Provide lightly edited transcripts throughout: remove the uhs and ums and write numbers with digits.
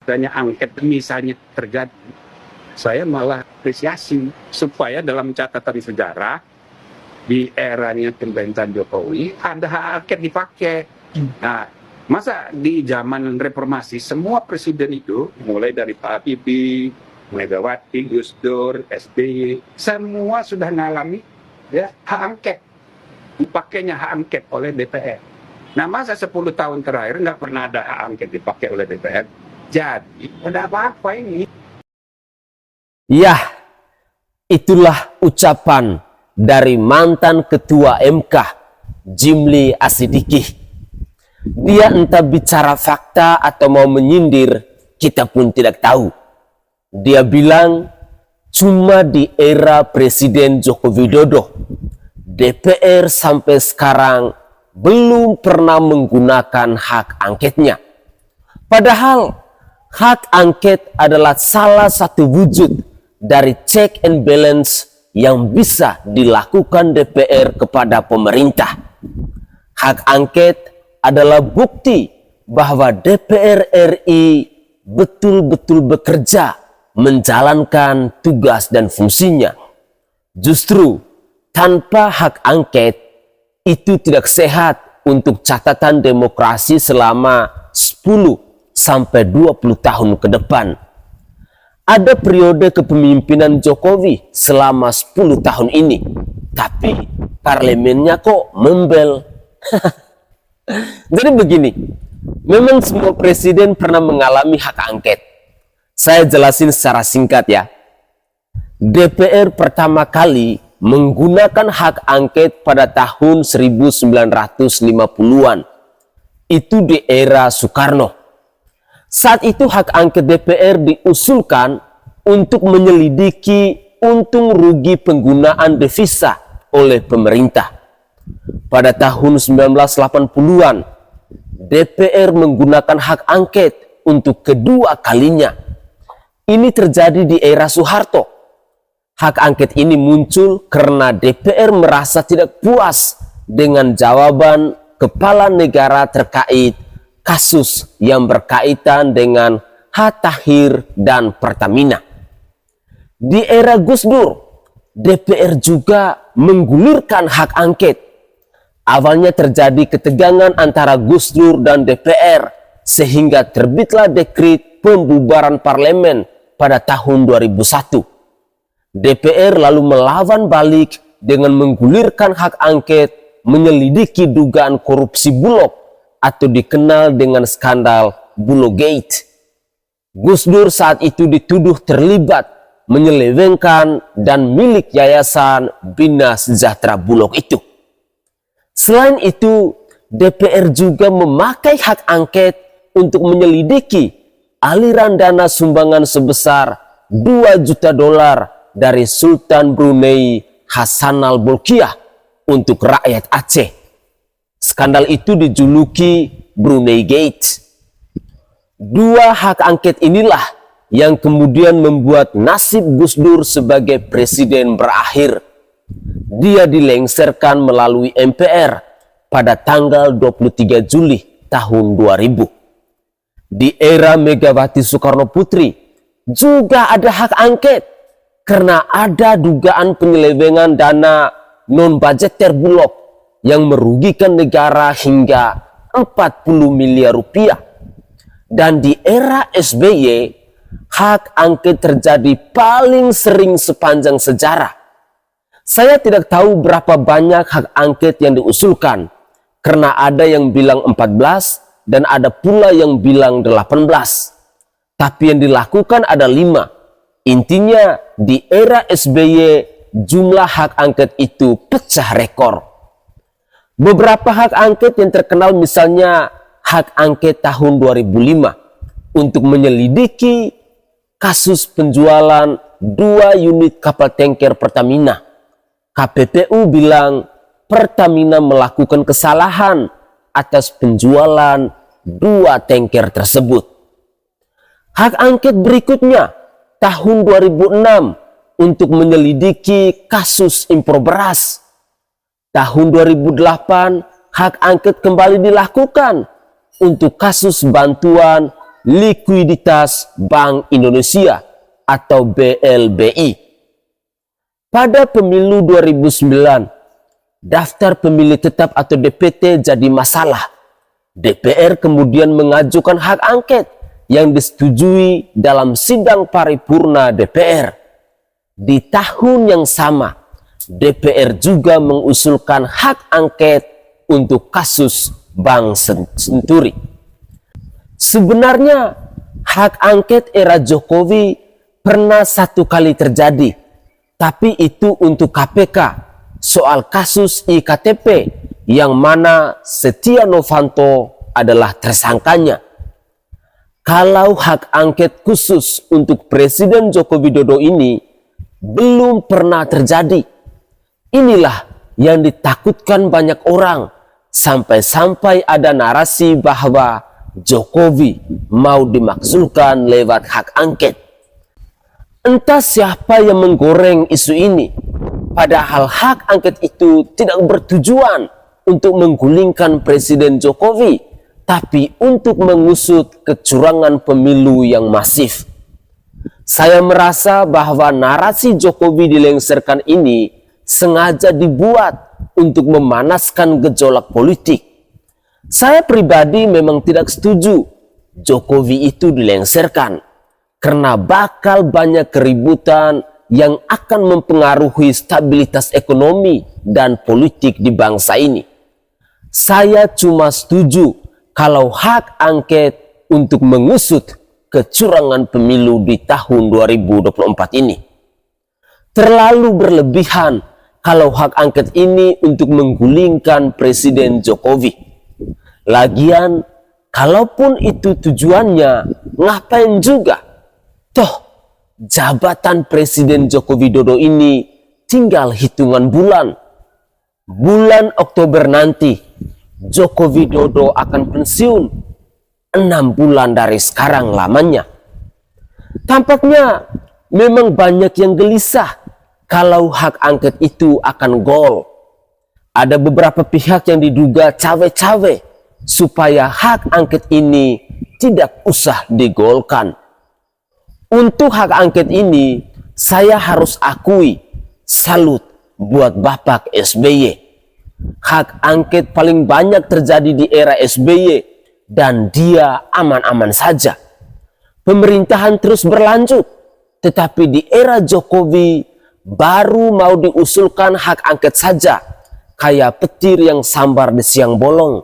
adanya angket misalnya terjadi, saya malah apresiasi supaya dalam catatan sejarah di eranya pemerintahan Jokowi ada hak angket dipakai. Nah, masa di zaman reformasi semua presiden itu mulai dari Pak Habibie, Megawati, Gus Dur, SBY, semua sudah mengalami ya hak angket, dipakainya hak angket oleh DPR. Nah, masa 10 tahun terakhir nggak pernah ada hak angket dipakai oleh DPR. Jadi, ada apa-apa ini? Ya, itulah ucapan dari mantan Ketua MK, Jimli Asidikih. Dia entah bicara fakta atau mau menyindir, kita pun tidak tahu. Dia bilang, cuma di era Presiden Joko Widodo, DPR sampai sekarang belum pernah menggunakan hak angketnya. Padahal, hak angket adalah salah satu wujud dari check and balance yang bisa dilakukan DPR kepada pemerintah. Hak angket adalah bukti bahwa DPR RI betul-betul bekerja menjalankan tugas dan fungsinya. Justru tanpa hak angket itu tidak sehat untuk catatan demokrasi selama 10 sampai 20 tahun ke depan. Ada periode kepemimpinan Jokowi selama 10 tahun ini, tapi parlemennya kok membel. Jadi begini, memang semua presiden pernah mengalami hak angket. Saya jelasin secara singkat ya. DPR pertama kali menggunakan hak angket pada tahun 1950-an. Itu di era Soekarno. Saat itu hak angket DPR diusulkan untuk menyelidiki untung rugi penggunaan devisa oleh pemerintah. Pada tahun 1980-an, DPR menggunakan hak angket untuk kedua kalinya. Ini terjadi di era Soeharto. Hak angket ini muncul karena DPR merasa tidak puas dengan jawaban kepala negara terkait kasus yang berkaitan dengan Hathahir dan Pertamina. Di era Gus Dur, DPR juga menggulirkan hak angket. Awalnya terjadi ketegangan antara Gus Dur dan DPR, sehingga terbitlah dekret pembubaran parlemen pada tahun 2001. DPR lalu melawan balik dengan menggulirkan hak angket menyelidiki dugaan korupsi Bulog atau dikenal dengan skandal Bulogate. Gus Dur saat itu dituduh terlibat menyelewengkan dan milik Yayasan Bina Sejahtera Bulog itu. Selain itu, DPR juga memakai hak angket untuk menyelidiki aliran dana sumbangan sebesar 2 juta dolar dari Sultan Brunei Hassanal Bolkiah untuk rakyat Aceh. Skandal itu dijuluki Brunei Gate. Dua hak angket inilah yang kemudian membuat nasib Gus Dur sebagai presiden berakhir. Dia dilengsarkan melalui MPR pada tanggal 23 Juli tahun 2000. Di era Megawati Soekarno Putri juga ada hak angket karena ada dugaan penyelewengan dana non-budgeter Bulog yang merugikan negara hingga 40 miliar rupiah. Dan di era SBY, hak angket terjadi paling sering sepanjang sejarah. Saya tidak tahu berapa banyak hak angket yang diusulkan, karena ada yang bilang 14 dan ada pula yang bilang 18. Tapi yang dilakukan ada 5. Intinya di era SBY jumlah hak angket itu pecah rekor. Beberapa hak angket yang terkenal misalnya hak angket tahun 2005 untuk menyelidiki kasus penjualan 2 unit kapal tanker Pertamina. KPPU bilang Pertamina melakukan kesalahan atas penjualan 2 tanker tersebut. Hak angket berikutnya tahun 2006 untuk menyelidiki kasus impor beras. Tahun 2008, hak angket kembali dilakukan untuk kasus bantuan likuiditas Bank Indonesia atau BLBI. Pada pemilu 2009, daftar pemilih tetap atau DPT jadi masalah. DPR kemudian mengajukan hak angket yang disetujui dalam sidang paripurna DPR. Di tahun yang sama, DPR juga mengusulkan hak angket untuk kasus Bank Senturi. Sebenarnya, hak angket era Jokowi pernah satu kali terjadi, tapi itu untuk KPK soal kasus IKTP yang mana Setia Novanto adalah tersangkanya. Kalau hak angket khusus untuk Presiden Joko Widodo ini belum pernah terjadi. Inilah yang ditakutkan banyak orang, sampai-sampai ada narasi bahwa Jokowi mau dimakzulkan lewat hak angket. Entah siapa yang menggoreng isu ini, padahal hak angket itu tidak bertujuan untuk menggulingkan Presiden Jokowi, tapi untuk mengusut kecurangan pemilu yang masif. Saya merasa bahwa narasi Jokowi dilengsarkan ini sengaja dibuat untuk memanaskan gejolak politik. Saya pribadi memang tidak setuju Jokowi itu dilengsarkan, karena bakal banyak keributan yang akan mempengaruhi stabilitas ekonomi dan politik di bangsa ini. Saya cuma setuju kalau hak angket untuk mengusut kecurangan pemilu di tahun 2024 ini. Terlalu berlebihan kalau hak angket ini untuk menggulingkan Presiden Jokowi. Lagian, kalaupun itu tujuannya, ngapain juga? Toh, jabatan Presiden Joko Widodo ini tinggal hitungan bulan. Bulan Oktober nanti, Joko Widodo akan pensiun 6 bulan dari sekarang lamanya. Tampaknya memang banyak yang gelisah kalau hak angket itu akan gol. Ada beberapa pihak yang diduga cawe-cawe supaya hak angket ini tidak usah digolkan. Untuk hak angket ini, saya harus akui salut buat Bapak SBY. Hak angket paling banyak terjadi di era SBY dan dia aman-aman saja. Pemerintahan terus berlanjut, tetapi di era Jokowi baru mau diusulkan hak angket saja, kayak petir yang sambar di siang bolong.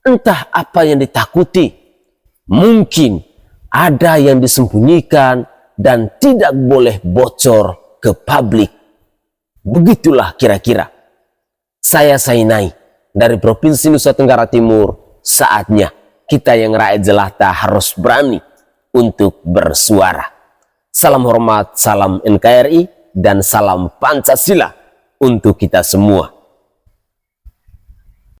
Entah apa yang ditakuti. Mungkin ada yang disembunyikan dan tidak boleh bocor ke publik. Begitulah kira-kira. Saya Sainai dari Provinsi Nusa Tenggara Timur. Saatnya kita yang rakyat jelata harus berani untuk bersuara. Salam hormat, salam NKRI, dan salam Pancasila untuk kita semua.